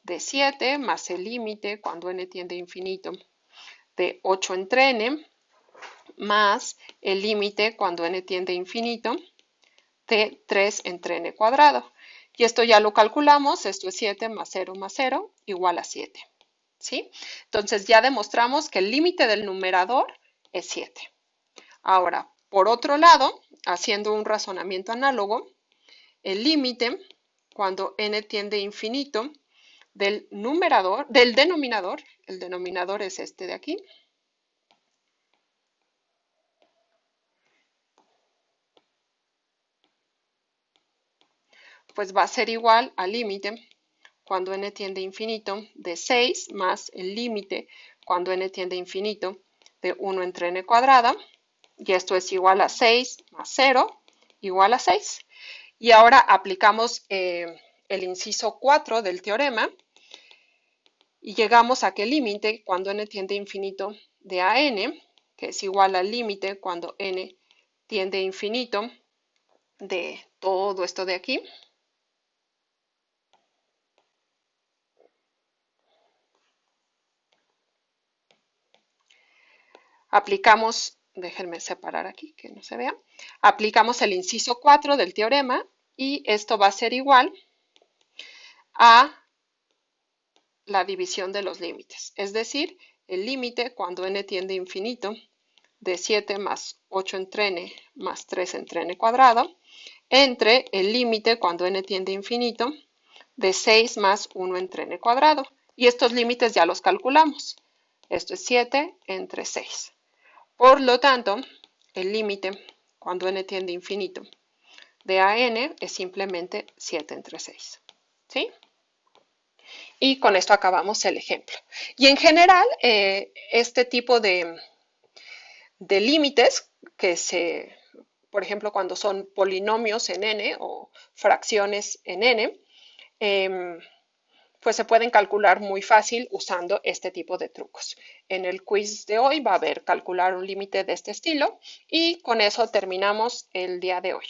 de 7 más el límite cuando n tiende a infinito de 8 entre n más el límite cuando n tiende a infinito de 3 entre n cuadrado. Y esto ya lo calculamos, esto es 7 más 0 más 0 igual a 7. ¿Sí? Entonces ya demostramos que el límite del numerador es 7. Ahora, por otro lado, haciendo un razonamiento análogo, el límite cuando n tiende a infinito del denominador, el denominador es este de aquí, pues va a ser igual al límite cuando n tiende a infinito de 6 más el límite cuando n tiende a infinito de 1 entre n cuadrada, y esto es igual a 6 más 0 igual a 6. Y ahora aplicamos el inciso 4 del teorema y llegamos a que el límite cuando n tiende a infinito de a n, que es igual al límite cuando n tiende a infinito de todo esto de aquí, aplicamos, déjenme separar aquí que no se vea, aplicamos el inciso 4 del teorema y esto va a ser igual a la división de los límites, es decir, el límite cuando n tiende a infinito de 7 más 8 entre n más 3 entre n cuadrado entre el límite cuando n tiende a infinito de 6 más 1 entre n cuadrado. Y estos límites ya los calculamos. Esto es 7 entre 6. Por lo tanto, el límite cuando n tiende a infinito de a n es simplemente 7 entre 6. ¿Sí? Y con esto acabamos el ejemplo. Y en general, este tipo de límites que por ejemplo, cuando son polinomios en n o fracciones en n, pues se pueden calcular muy fácil usando este tipo de trucos. En el quiz de hoy va a haber calcular un límite de este estilo y con eso terminamos el día de hoy.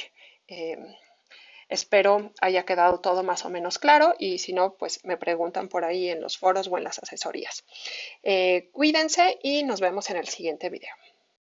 Espero haya quedado todo más o menos claro y si no, pues me preguntan por ahí en los foros o en las asesorías. Cuídense y nos vemos en el siguiente video.